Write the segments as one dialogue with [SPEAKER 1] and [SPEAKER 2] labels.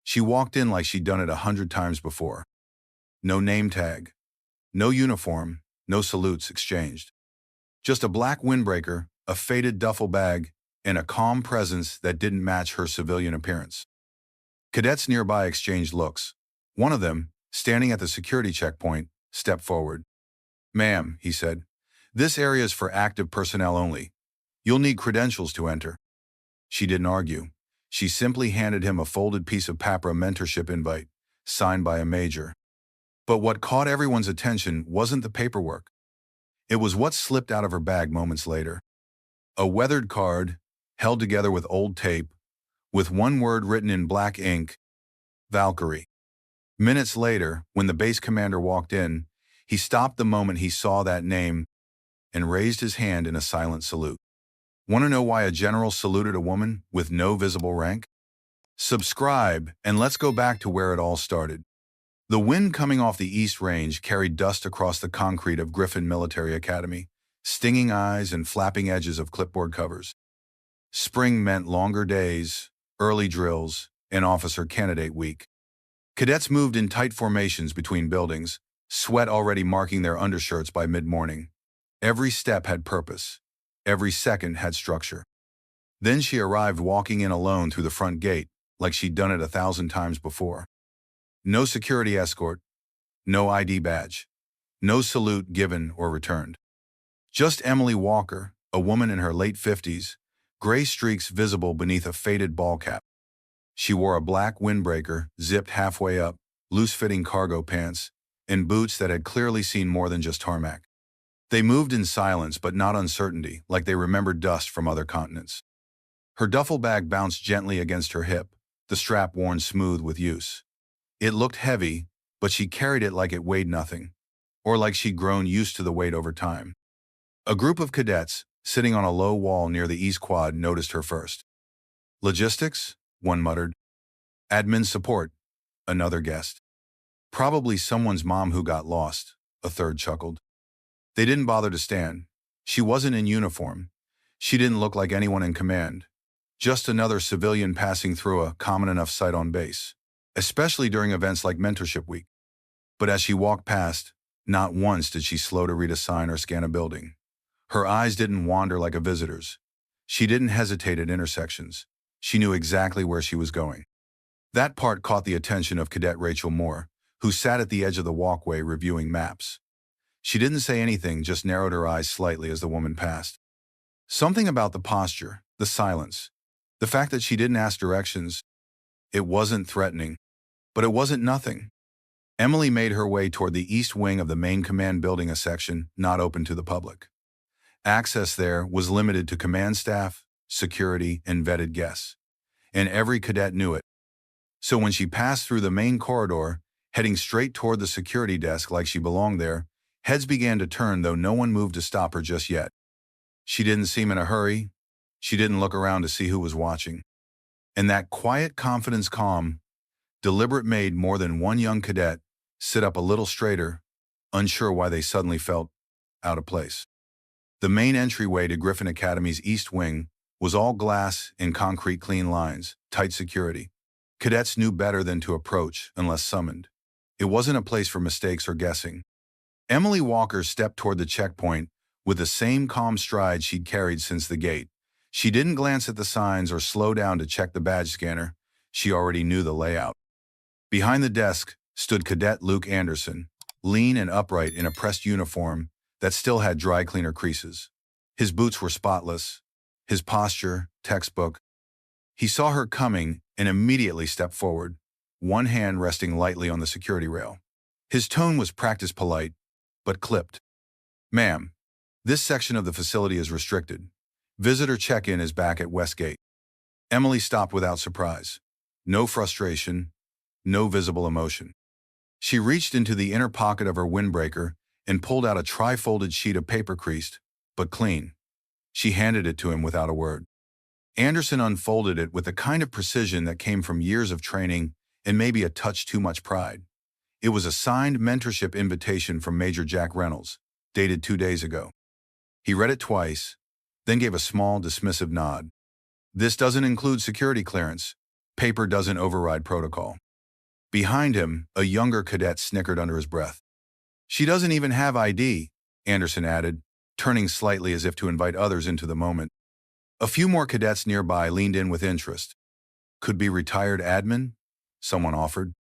[SPEAKER 1] She walked in like she'd done it 100 times before. No name tag, no uniform, no salutes exchanged. Just a black windbreaker, a faded duffel bag, and a calm presence that didn't match her civilian appearance. Cadets nearby exchanged looks. One of them, standing at the security checkpoint, stepped forward. "Ma'am," he said, "this area is for active personnel only. You'll need credentials to enter." She didn't argue. She simply handed him a folded piece of paper, a mentorship invite, signed by a major. But what caught everyone's attention wasn't the paperwork. It was what slipped out of her bag moments later. A weathered card, held together with old tape, with one word written in black ink: Valkyrie. Minutes later, when the base commander walked in, he stopped the moment he saw that name and raised his hand in a silent salute. Want to know why a general saluted a woman with no visible rank? Subscribe, and let's go back to where it all started. The wind coming off the East Range carried dust across the concrete of Griffin Military Academy, stinging eyes and flapping edges of clipboard covers. Spring meant longer days, early drills, and officer candidate week. Cadets moved in tight formations between buildings, sweat already marking their undershirts by mid-morning. Every step had purpose. Every second had structure. Then she arrived, walking in alone through the front gate, like she'd done it 1,000 times before. No security escort, no ID badge, no salute given or returned. Just Emily Walker, a woman in her late 50s, gray streaks visible beneath a faded ball cap. She wore a black windbreaker, zipped halfway up, loose-fitting cargo pants, and boots that had clearly seen more than just tarmac. They moved in silence but not uncertainty, like they remembered dust from other continents. Her duffel bag bounced gently against her hip, the strap worn smooth with use. It looked heavy, but she carried it like it weighed nothing, or like she'd grown used to the weight over time. A group of cadets, sitting on a low wall near the East Quad, noticed her first. "Logistics?" one muttered. "Admin support," another guessed. "Probably someone's mom who got lost," a third chuckled. They didn't bother to stand. She wasn't in uniform. She didn't look like anyone in command. Just another civilian passing through, a common enough sight on base, especially during events like Mentorship Week. But as she walked past, not once did she slow to read a sign or scan a building. Her eyes didn't wander like a visitor's. She didn't hesitate at intersections. She knew exactly where she was going. That part caught the attention of Cadet Rachel Moore, who sat at the edge of the walkway reviewing maps. She didn't say anything, just narrowed her eyes slightly as the woman passed. Something about the posture, the silence, the fact that she didn't ask directions. It wasn't threatening, but it wasn't nothing. Emily made her way toward the east wing of the main command building, a section not open to the public. Access there was limited to command staff, security, and vetted guests, and every cadet knew it. So when she passed through the main corridor, heading straight toward the security desk like she belonged there, heads began to turn, though no one moved to stop her just yet. She didn't seem in a hurry. She didn't look around to see who was watching. And that quiet confidence, calm, deliberate, made more than one young cadet sit up a little straighter, unsure why they suddenly felt out of place. The main entryway to Griffin Academy's East Wing was all glass and concrete, clean lines, tight security. Cadets knew better than to approach unless summoned. It wasn't a place for mistakes or guessing. Emily Walker stepped toward the checkpoint with the same calm stride she'd carried since the gate. She didn't glance at the signs or slow down to check the badge scanner. She already knew the layout. Behind the desk stood Cadet Luke Anderson, lean and upright in a pressed uniform that still had dry cleaner creases. His boots were spotless, his posture textbook. He saw her coming and immediately stepped forward, one hand resting lightly on the security rail. His tone was practiced, polite, but clipped. "Ma'am, this section of the facility is restricted. Visitor check-in is back at Westgate." Emily stopped without surprise. No frustration, no visible emotion. She reached into the inner pocket of her windbreaker and pulled out a tri-folded sheet of paper, creased, but clean. She handed it to him without a word. Anderson unfolded it with the kind of precision that came from years of training and maybe a touch too much pride. It was a signed mentorship invitation from Major Jack Reynolds, dated 2 days ago. He read it twice, then gave a small, dismissive nod. "This doesn't include security clearance," Paper doesn't override protocol. Behind him, a younger cadet snickered under his breath. She doesn't even have ID, Anderson added, turning slightly as if to invite others into the moment. A few more cadets nearby leaned in with interest. Could be retired admin? Someone offered.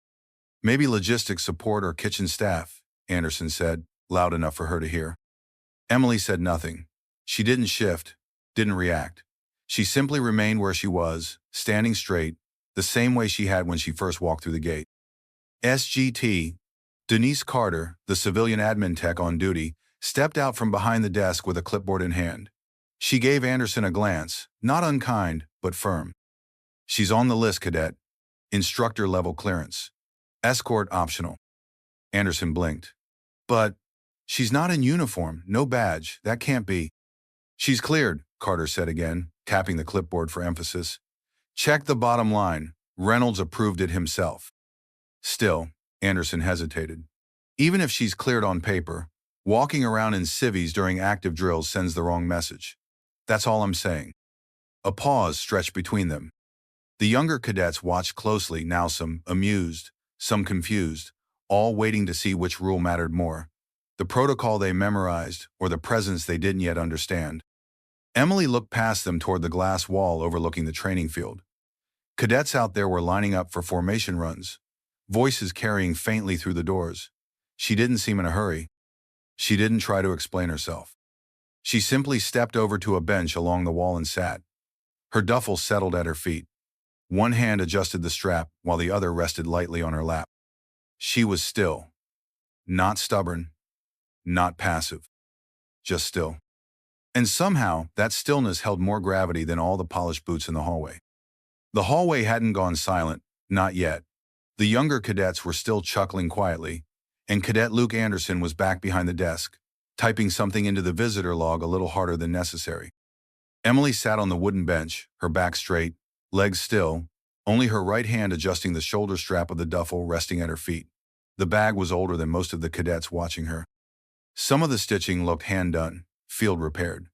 [SPEAKER 1] Maybe logistics support or kitchen staff, Anderson said, loud enough for her to hear. Emily said nothing. She didn't shift, didn't react. She simply remained where she was, standing straight, the same way she had when she first walked through the gate. SGT, Denise Carter, the civilian admin tech on duty, stepped out from behind the desk with a clipboard in hand. She gave Anderson a glance, not unkind, but firm. She's on the list, cadet. Instructor-level clearance. Escort optional. Anderson blinked. But she's not in uniform, no badge, that can't be. She's cleared, Carter said again, tapping the clipboard for emphasis. Check the bottom line. Reynolds approved it himself. Still, Anderson hesitated. Even if she's cleared on paper, walking around in civvies during active drills sends the wrong message. That's all I'm saying. A pause stretched between them. The younger cadets watched closely, now some amused, some confused, all waiting to see which rule mattered more, the protocol they memorized or the presence they didn't yet understand. Emily looked past them toward the glass wall overlooking the training field. Cadets out there were lining up for formation runs, voices carrying faintly through the doors. She didn't seem in a hurry. She didn't try to explain herself. She simply stepped over to a bench along the wall and sat. Her duffel settled at her feet. One hand adjusted the strap while the other rested lightly on her lap. She was still. Not stubborn. Not passive. Just still. And somehow, that stillness held more gravity than all the polished boots in the hallway. The hallway hadn't gone silent, not yet. The younger cadets were still chuckling quietly, and Cadet Luke Anderson was back behind the desk, typing something into the visitor log a little harder than necessary. Emily sat on the wooden bench, her back straight, legs still, only her right hand adjusting the shoulder strap of the duffel resting at her feet. The bag was older than most of the cadets watching her. Some of the stitching looked hand-done, field-repaired.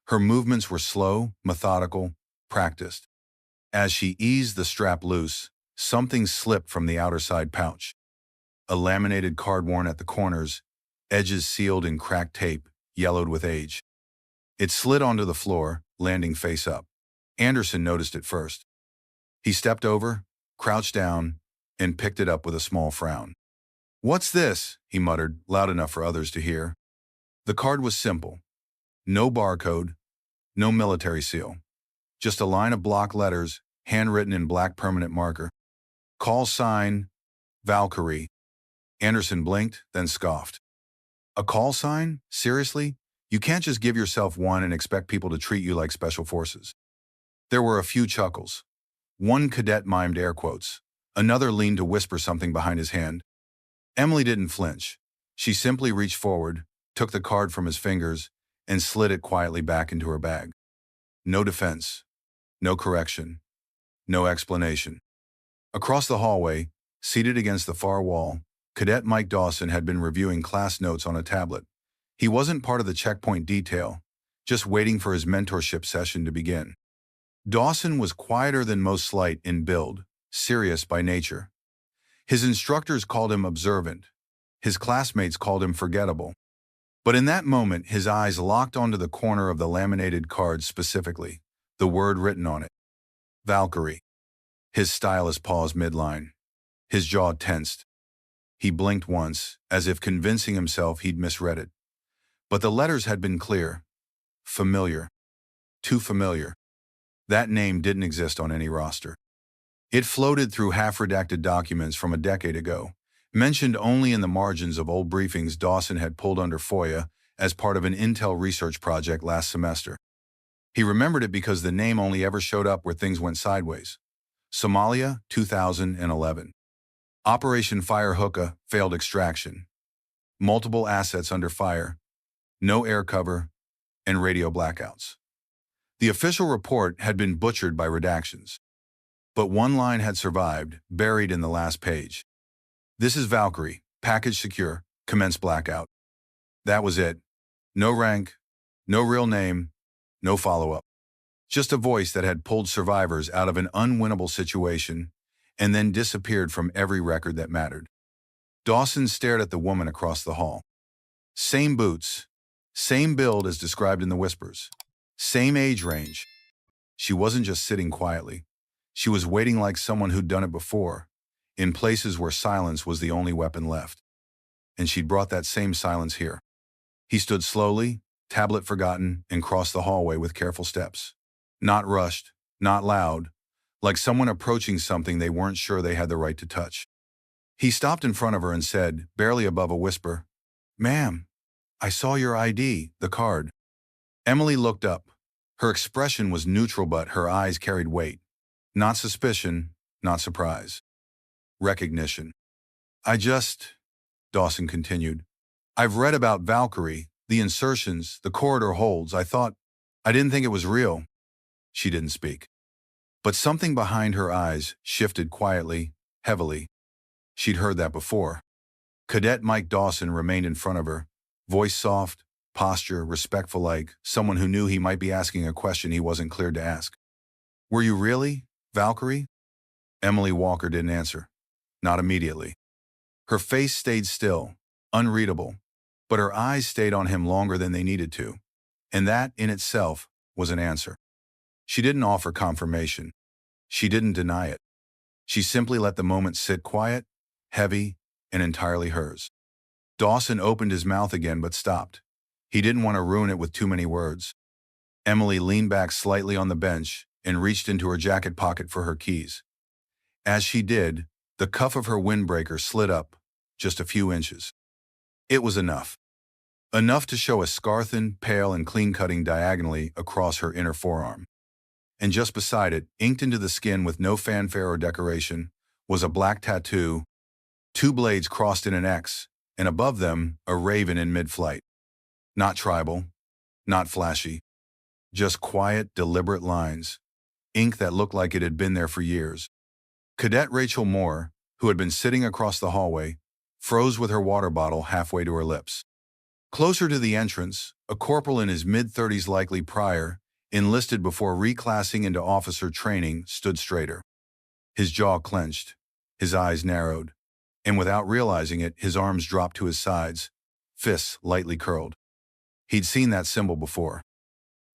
[SPEAKER 1] Her movements were slow, methodical, practiced. As she eased the strap loose, something slipped from the outer side pouch. A laminated card worn at the corners, edges sealed in cracked tape, yellowed with age. It slid onto the floor, landing face up. Anderson noticed it first. He stepped over, crouched down, and picked it up with a small frown. "What's this?" he muttered, loud enough for others to hear. The card was simple. No barcode, no military seal. Just a line of block letters, handwritten in black permanent marker. Call sign, Valkyrie. Anderson blinked, then scoffed. A call sign? Seriously? You can't just give yourself one and expect people to treat you like special forces. There were a few chuckles. One cadet mimed air quotes. Another leaned to whisper something behind his hand. Emily didn't flinch. She simply reached forward, took the card from his fingers, and slid it quietly back into her bag. No defense. No correction. No explanation. Across the hallway, seated against the far wall, Cadet Mike Dawson had been reviewing class notes on a tablet. He wasn't part of the checkpoint detail, just waiting for his mentorship session to begin. Dawson was quieter than most slight in build, serious by nature. His instructors called him observant. His classmates called him forgettable. But in that moment, his eyes locked onto the corner of the laminated card specifically, the word written on it. Valkyrie. His stylus paused midline. His jaw tensed. He blinked once, as if convincing himself he'd misread it. But the letters had been clear. Familiar. Too familiar. That name didn't exist on any roster. It floated through half-redacted documents from a decade ago, mentioned only in the margins of old briefings Dawson had pulled under FOIA as part of an intel research project last semester. He remembered it because the name only ever showed up where things went sideways. Somalia, 2011. Operation Fire Hookah, failed extraction. Multiple assets under fire. No air cover, and radio blackouts. The official report had been butchered by redactions. But one line had survived, buried in the last page. This is Valkyrie, package secure, commence blackout. That was it. No rank, no real name, no follow-up. Just a voice that had pulled survivors out of an unwinnable situation and then disappeared from every record that mattered. Dawson stared at the woman across the hall. Same boots, same build as described in the whispers, same age range. She wasn't just sitting quietly. She was waiting like someone who'd done it before, in places where silence was the only weapon left. And she'd brought that same silence here. He stood slowly, tablet forgotten, and crossed the hallway with careful steps. Not rushed, not loud, like someone approaching something they weren't sure they had the right to touch. He stopped in front of her and said, barely above a whisper, "Ma'am, I saw your ID, the card." Emily looked up. Her expression was neutral, but her eyes carried weight. Not suspicion, not surprise. Recognition. Dawson continued. "I've read about Valkyrie, the insertions, the corridor holds. I didn't think it was real." She didn't speak. But something behind her eyes shifted quietly, heavily. She'd heard that before. Cadet Mike Dawson remained in front of her, voice soft, posture respectful, like someone who knew he might be asking a question he wasn't cleared to ask. "Were you really, Valkyrie?" Emily Walker didn't answer. Not immediately. Her face stayed still, unreadable, but her eyes stayed on him longer than they needed to, and that, in itself, was an answer. She didn't offer confirmation. She didn't deny it. She simply let the moment sit quiet, heavy, and entirely hers. Dawson opened his mouth again but stopped. He didn't want to ruin it with too many words. Emily leaned back slightly on the bench and reached into her jacket pocket for her keys. As she did, the cuff of her windbreaker slid up, just a few inches. It was enough. Enough to show a scar thin, pale, and clean-cutting diagonally across her inner forearm. And just beside it, inked into the skin with no fanfare or decoration, was a black tattoo, 2 blades crossed in an X, and above them, a raven in mid-flight. Not tribal, not flashy, just quiet, deliberate lines, ink that looked like it had been there for years. Cadet Rachel Moore, who had been sitting across the hallway, froze with her water bottle halfway to her lips. Closer to the entrance, a corporal in his mid-30s, likely prior, enlisted before reclassing into officer training, stood straighter. His jaw clenched, his eyes narrowed, and without realizing it, his arms dropped to his sides, fists lightly curled. He'd seen that symbol before.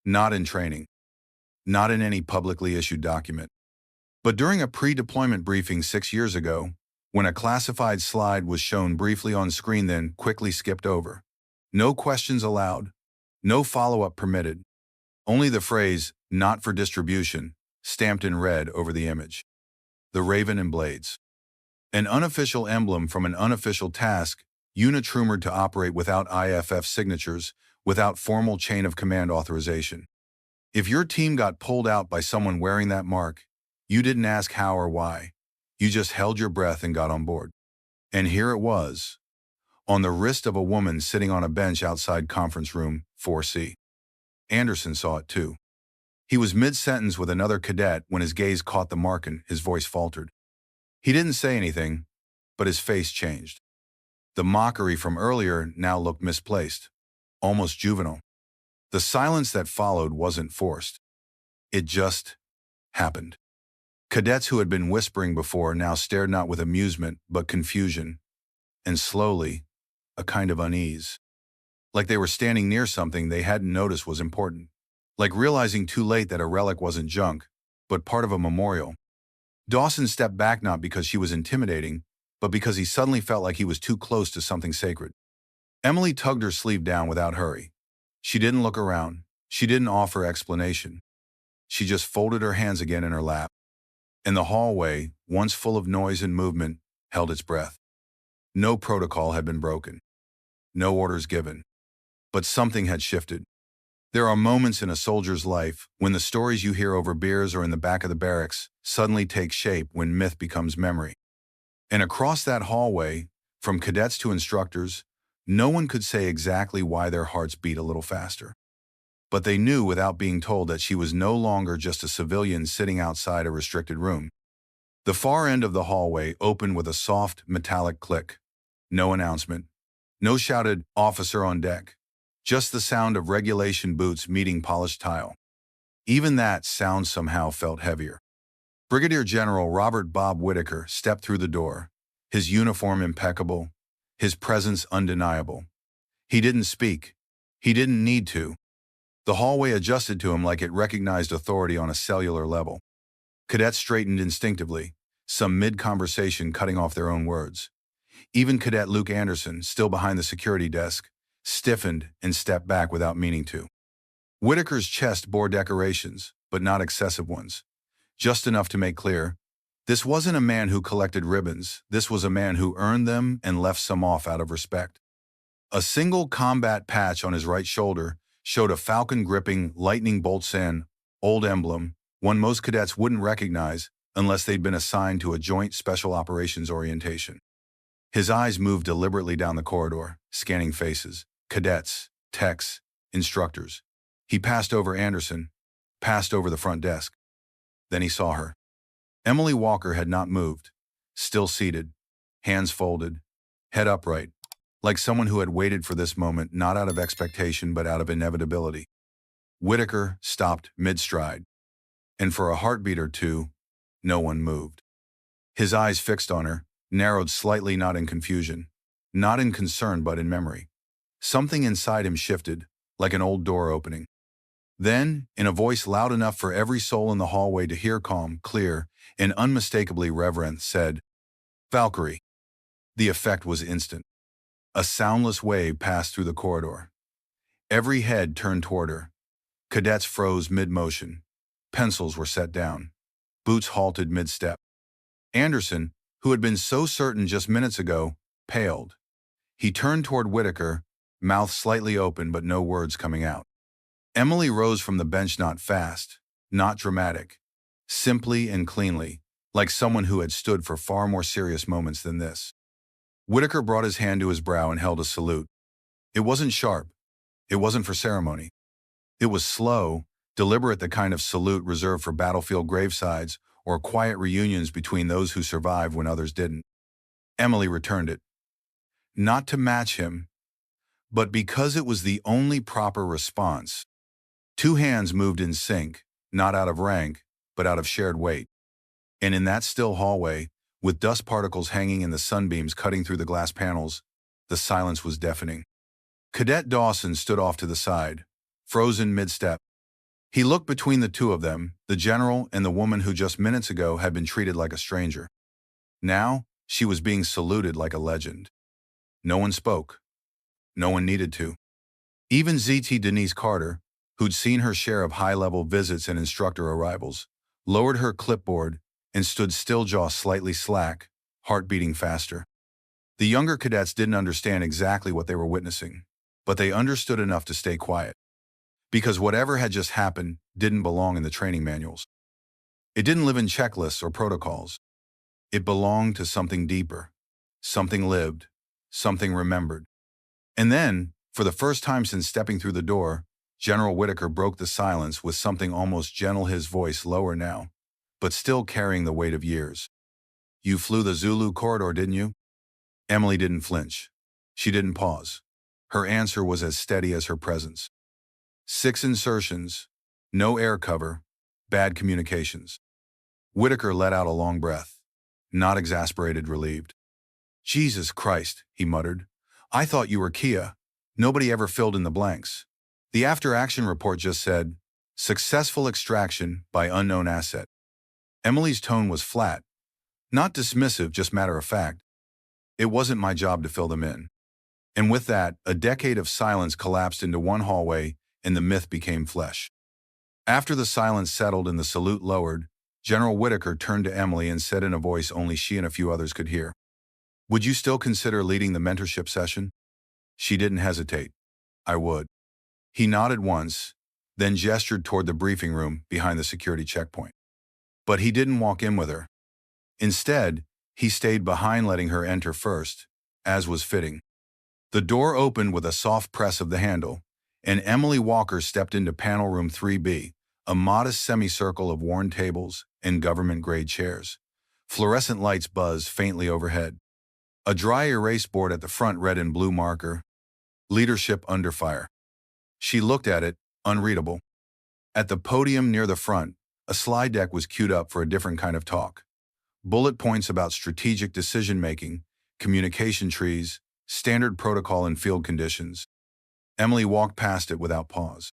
[SPEAKER 1] Not in training. Not in any publicly issued document. But during a pre-deployment briefing 6 years ago, when a classified slide was shown briefly on screen then quickly skipped over. No questions allowed. No follow-up permitted. Only the phrase, "not for distribution," stamped in red over the image. The raven and blades. An unofficial emblem from an unofficial task, unit rumored to operate without IFF signatures, without formal chain of command authorization. If your team got pulled out by someone wearing that mark, you didn't ask how or why. You just held your breath and got on board. And here it was, on the wrist of a woman sitting on a bench outside conference room 4C. Anderson saw it too. He was mid-sentence with another cadet when his gaze caught the mark and his voice faltered. He didn't say anything, but his face changed. The mockery from earlier now looked misplaced, almost juvenile. The silence that followed wasn't forced. It just happened. Cadets who had been whispering before now stared not with amusement but confusion, and slowly, a kind of unease. Like they were standing near something they hadn't noticed was important. Like realizing too late that a relic wasn't junk, but part of a memorial. Dawson stepped back not because she was intimidating, but because he suddenly felt like he was too close to something sacred. Emily tugged her sleeve down without hurry. She didn't look around. She didn't offer explanation. She just folded her hands again in her lap. And the hallway, once full of noise and movement, held its breath. No protocol had been broken. No orders given. But something had shifted. There are moments in a soldier's life when the stories you hear over beers or in the back of the barracks suddenly take shape when myth becomes memory. And across that hallway, from cadets to instructors, no one could say exactly why their hearts beat a little faster. But they knew without being told that she was no longer just a civilian sitting outside a restricted room. The far end of the hallway opened with a soft, metallic click. No announcement. No shouted, "Officer on deck." Just the sound of regulation boots meeting polished tile. Even that sound somehow felt heavier. Brigadier General Robert Bob Whitaker stepped through the door, his uniform impeccable, his presence undeniable. He didn't speak. He didn't need to. The hallway adjusted to him like it recognized authority on a cellular level. Cadets straightened instinctively, some mid-conversation cutting off their own words. Even Cadet Luke Anderson, still behind the security desk, stiffened and stepped back without meaning to. Whitaker's chest bore decorations, but not excessive ones. Just enough to make clear, this wasn't a man who collected ribbons, this was a man who earned them and left some off out of respect. A single combat patch on his right shoulder showed a falcon gripping lightning bolts in, old emblem, one most cadets wouldn't recognize unless they'd been assigned to a joint special operations orientation. His eyes moved deliberately down the corridor, scanning faces, cadets, techs, instructors. He passed over Anderson, passed over the front desk. Then he saw her. Emily Walker had not moved, still seated, hands folded, head upright, like someone who had waited for this moment not out of expectation but out of inevitability. Whitaker stopped mid-stride, and for a heartbeat or two, no one moved. His eyes fixed on her, narrowed slightly, not in confusion, not in concern but in memory. Something inside him shifted, like an old door opening. Then, in a voice loud enough for every soul in the hallway to hear, calm, clear, and unmistakably reverent, said, "Valkyrie." The effect was instant. A soundless wave passed through the corridor. Every head turned toward her. Cadets froze mid-motion. Pencils were set down. Boots halted mid-step. Anderson, who had been so certain just minutes ago, paled. He turned toward Whitaker, mouth slightly open but no words coming out. Emily rose from the bench, not fast, not dramatic, simply and cleanly, like someone who had stood for far more serious moments than this. Whitaker brought his hand to his brow and held a salute. It wasn't sharp. It wasn't for ceremony. It was slow, deliberate, the kind of salute reserved for battlefield gravesides or quiet reunions between those who survived when others didn't. Emily returned it. Not to match him, but because it was the only proper response. Two hands moved in sync, not out of rank, but out of shared weight. And in that still hallway, with dust particles hanging in the sunbeams cutting through the glass panels, the silence was deafening. Cadet Dawson stood off to the side, frozen mid-step. He looked between the two of them, the general and the woman who just minutes ago had been treated like a stranger. Now, she was being saluted like a legend. No one spoke. No one needed to. Even ZT Denise Carter, who'd seen her share of high-level visits and instructor arrivals, lowered her clipboard and stood still, jaw slightly slack, heart beating faster. The younger cadets didn't understand exactly what they were witnessing, but they understood enough to stay quiet. Because whatever had just happened didn't belong in the training manuals. It didn't live in checklists or protocols. It belonged to something deeper, something lived, something remembered. And then, for the first time since stepping through the door, General Whitaker broke the silence with something almost gentle, his voice lower now, but still carrying the weight of years. "You flew the Zulu corridor, didn't you?" Emily didn't flinch. She didn't pause. Her answer was as steady as her presence. 6 insertions, no air cover, bad communications. Whitaker let out a long breath, not exasperated, relieved. "Jesus Christ," he muttered. "I thought you were Kia. Nobody ever filled in the blanks. The after-action report just said, 'Successful extraction by unknown asset.'" Emily's tone was flat, not dismissive, just matter-of-fact. "It wasn't my job to fill them in." And with that, a decade of silence collapsed into one hallway, and the myth became flesh. After the silence settled and the salute lowered, General Whitaker turned to Emily and said in a voice only she and a few others could hear, "Would you still consider leading the mentorship session?" She didn't hesitate. "I would." He nodded once, then gestured toward the briefing room behind the security checkpoint. But he didn't walk in with her. Instead, he stayed behind, letting her enter first, as was fitting. The door opened with a soft press of the handle, and Emily Walker stepped into panel room 3B, a modest semicircle of worn tables and government-grade chairs. Fluorescent lights buzzed faintly overhead. A dry erase board at the front read in blue marker, "Leadership under fire." She looked at it, unreadable. At the podium near the front, a slide deck was queued up for a different kind of talk. Bullet points about strategic decision-making, communication trees, standard protocol in field conditions. Emily walked past it without pause.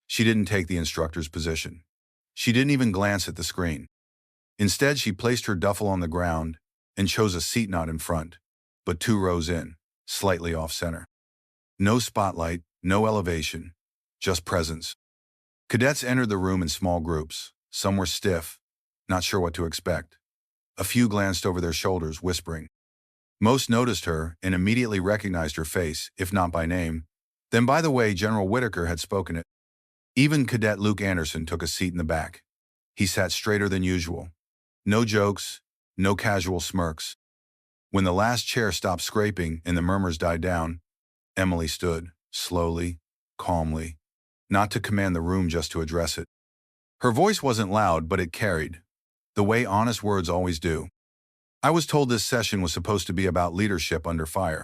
[SPEAKER 1] She didn't take the instructor's position. She didn't even glance at the screen. Instead, she placed her duffel on the ground and chose a seat not in front, but 2 rows in, slightly off-center. No spotlight, no elevation, just presence. Cadets entered the room in small groups. Some were stiff, not sure what to expect. A few glanced over their shoulders, whispering. Most noticed her and immediately recognized her face, if not by name, then by the way General Whitaker had spoken it. Even Cadet Luke Anderson took a seat in the back. He sat straighter than usual. No jokes, no casual smirks. When the last chair stopped scraping and the murmurs died down, Emily stood, slowly, calmly, not to command the room, just to address it. Her voice wasn't loud, but it carried, the way honest words always do. I was told this session was supposed to be about leadership under fire.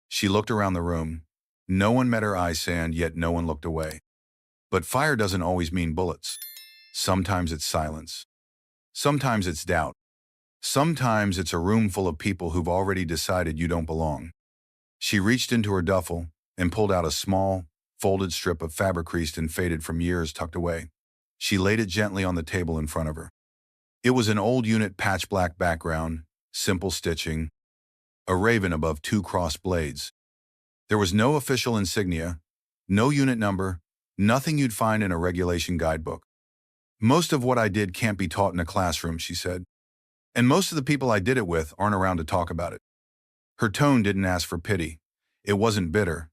[SPEAKER 1] She looked around the room. No one met her eye sand, yet no one looked away. But fire doesn't always mean bullets. Sometimes it's silence. Sometimes it's doubt. Sometimes it's a room full of people who've already decided you don't belong. She reached into her duffel and pulled out a small, folded strip of fabric creased and faded from years tucked away. She laid it gently on the table in front of her. It was an old unit patch black background, simple stitching, a raven above 2 crossed blades. There was no official insignia, no unit number, nothing you'd find in a regulation guidebook. Most of what I did can't be taught in a classroom, she said. And most of the people I did it with aren't around to talk about it. Her tone didn't ask for pity. It wasn't bitter.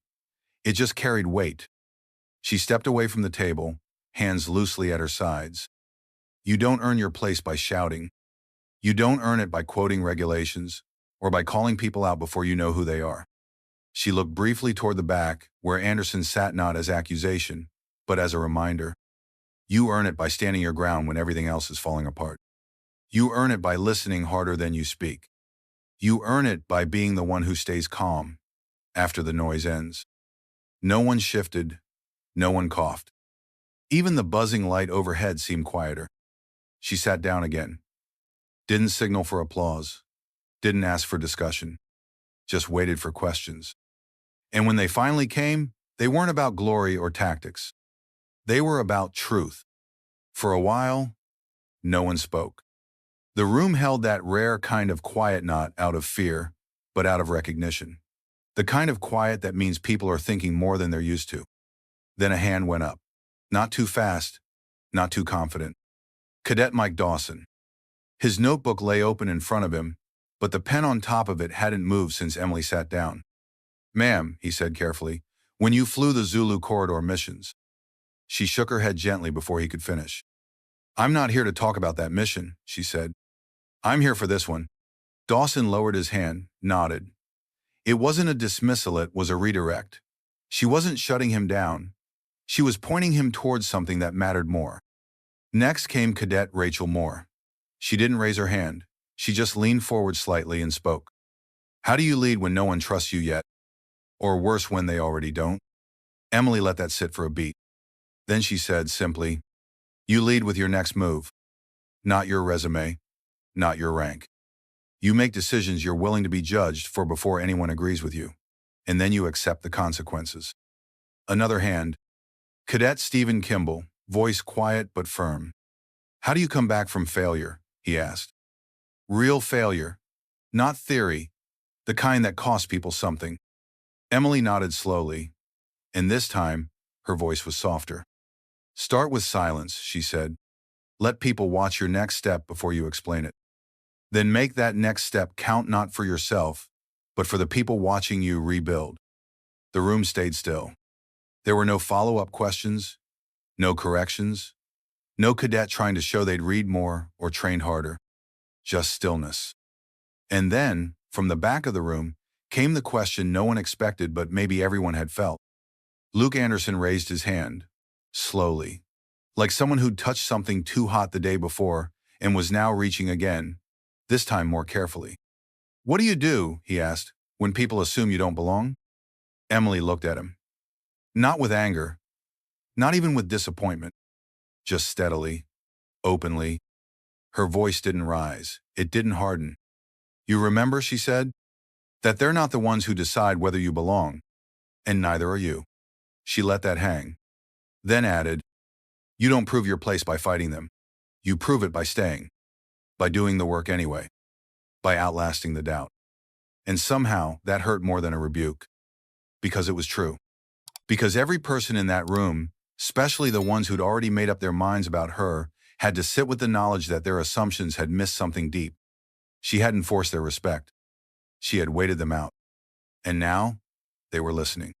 [SPEAKER 1] It just carried weight. She stepped away from the table, hands loosely at her sides. You don't earn your place by shouting. You don't earn it by quoting regulations or by calling people out before you know who they are. She looked briefly toward the back, where Anderson sat, not as accusation, but as a reminder. You earn it by standing your ground when everything else is falling apart. You earn it by listening harder than you speak. You earn it by being the one who stays calm after the noise ends. No one shifted. No one coughed. Even the buzzing light overhead seemed quieter. She sat down again. Didn't signal for applause. Didn't ask for discussion. Just waited for questions. And when they finally came, they weren't about glory or tactics. They were about truth. For a while, no one spoke. The room held that rare kind of quiet, not out of fear, but out of recognition. The kind of quiet that means people are thinking more than they're used to. Then a hand went up. Not too fast, not too confident. Cadet Mike Dawson. His notebook lay open in front of him, but the pen on top of it hadn't moved since Emily sat down. Ma'am, he said carefully, when you flew the Zulu corridor missions. She shook her head gently before he could finish. I'm not here to talk about that mission, she said. I'm here for this one. Dawson lowered his hand, nodded. It wasn't a dismissal, it was a redirect. She wasn't shutting him down. She was pointing him towards something that mattered more. Next came Cadet Rachel Moore. She didn't raise her hand. She just leaned forward slightly and spoke. How do you lead when no one trusts you yet? Or worse, when they already don't? Emily let that sit for a beat. Then she said simply, you lead with your next move. Not your resume, not your rank. You make decisions you're willing to be judged for before anyone agrees with you, and then you accept the consequences. Another hand. Cadet Stephen Kimball, voice quiet but firm. How do you come back from failure? He asked. Real failure, not theory, the kind that costs people something. Emily nodded slowly, and this time, her voice was softer. Start with silence, she said. Let people watch your next step before you explain it. Then make that next step count, not for yourself, but for the people watching you rebuild. The room stayed still. There were no follow-up questions, no corrections, no cadet trying to show they'd read more or trained harder. Just stillness. And then, from the back of the room, came the question no one expected but maybe everyone had felt. Luke Anderson raised his hand, slowly, like someone who'd touched something too hot the day before and was now reaching again, this time more carefully. What do you do, he asked, when people assume you don't belong? Emily looked at him. Not with anger, not even with disappointment, just steadily, openly. Her voice didn't rise. It didn't harden. You remember, she said, that they're not the ones who decide whether you belong, and neither are you. She let that hang, then added, you don't prove your place by fighting them. You prove it by staying, by doing the work anyway, by outlasting the doubt. And somehow that hurt more than a rebuke, because it was true. Because every person in that room, especially the ones who'd already made up their minds about her, had to sit with the knowledge that their assumptions had missed something deep. She hadn't forced their respect. She had waited them out. And now, they were listening.